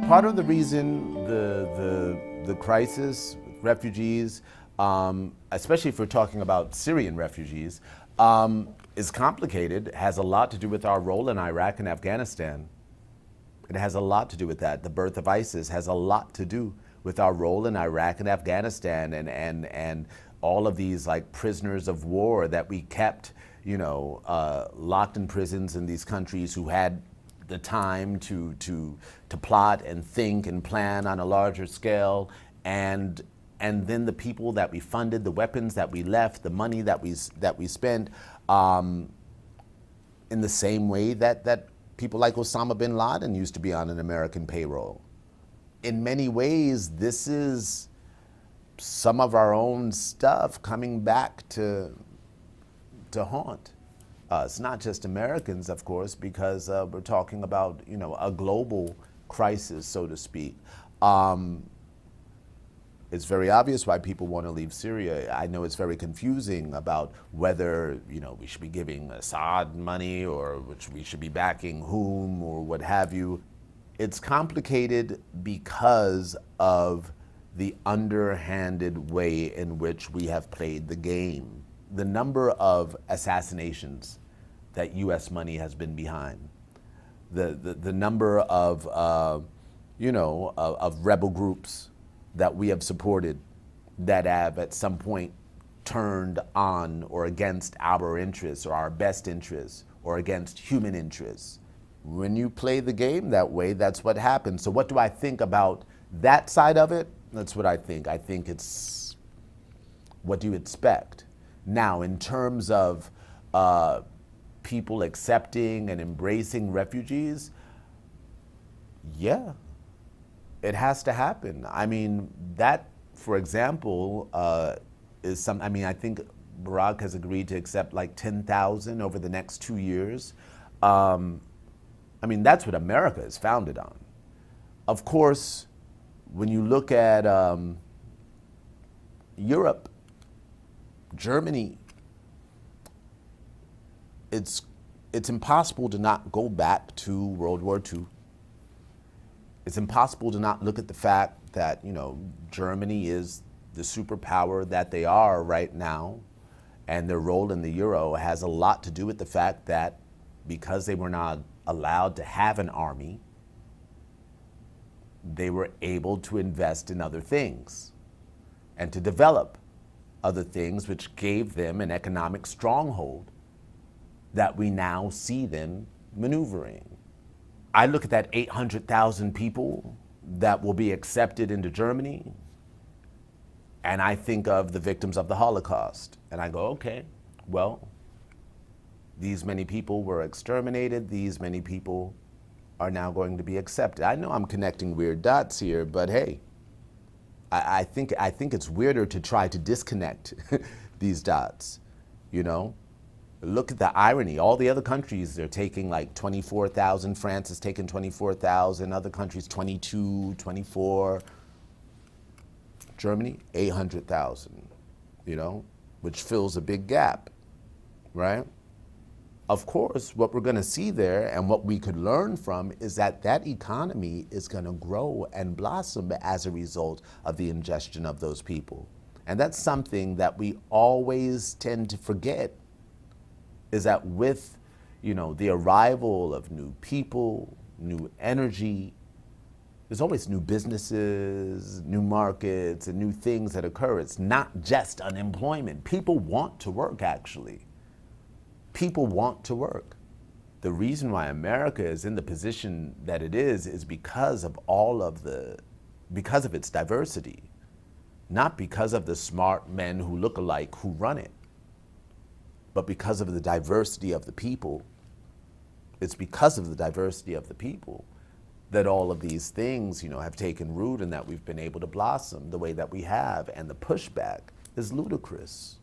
Part of the reason the crisis, refugees, especially if we're talking about Syrian refugees, is complicated, has a lot to do with our role in Iraq and Afghanistan. It has a lot to do with that. The birth of ISIS has a lot to do with our role in Iraq and Afghanistan, and all of these like prisoners of war that we kept, locked in prisons in these countries who had the time to plot and think and plan on a larger scale, and then the people that we funded, the weapons that we left, the money that we spent, in the same way that people like Osama bin Laden used to be on an American payroll. In many ways, this is some of our own stuff coming back to haunt. It's not just Americans, of course, because we're talking about a global crisis, so to speak. It's very obvious why people want to leave Syria. I know it's very confusing about whether we should be giving Assad money or which we should be backing whom or what have you. It's complicated because of the underhanded way in which we have played the game. The number of assassinations that U.S. money has been behind, the number of of rebel groups that we have supported that have at some point turned on or against our interests or our best interests or against human interests. When you play the game that way, that's what happens. So what do I think about that side of it? That's what I think. I think it's what do you expect? Now, in terms of people accepting and embracing refugees, yeah, it has to happen. I mean, that, for example, is some, I think Barack has agreed to accept like 10,000 over the next 2 years. That's what America is founded on. Of course, when you look at Europe, Germany, it's impossible to not go back to World War II. It's impossible to not look at the fact that, Germany is the superpower that they are right now, and their role in the Euro has a lot to do with the fact that because they were not allowed to have an army, they were able to invest in other things and to develop other things, which gave them an economic stronghold that we now see them maneuvering. I look at that 800,000 people that will be accepted into Germany, and I think of the victims of the Holocaust, and I go, okay, well, these many people were exterminated, these many people are now going to be accepted. I know I'm connecting weird dots here, but hey, I think it's weirder to try to disconnect these dots, Look at the irony. All the other countries, they're taking like 24,000. France is taking 24,000. Other countries, 22, 24. Germany, 800,000, which fills a big gap, right? Of course, what we're going to see there and what we could learn from is that economy is going to grow and blossom as a result of the ingestion of those people. And that's something that we always tend to forget, is that with, the arrival of new people, new energy, there's always new businesses, new markets, and new things that occur. It's not just unemployment. People want to work, actually. People want to work. The reason why America is in the position that it is because of because of its diversity, not because of the smart men who look alike who run it, but because of the diversity of the people. It's because of the diversity of the people that all of these things, have taken root and that we've been able to blossom the way that we have. And the pushback is ludicrous.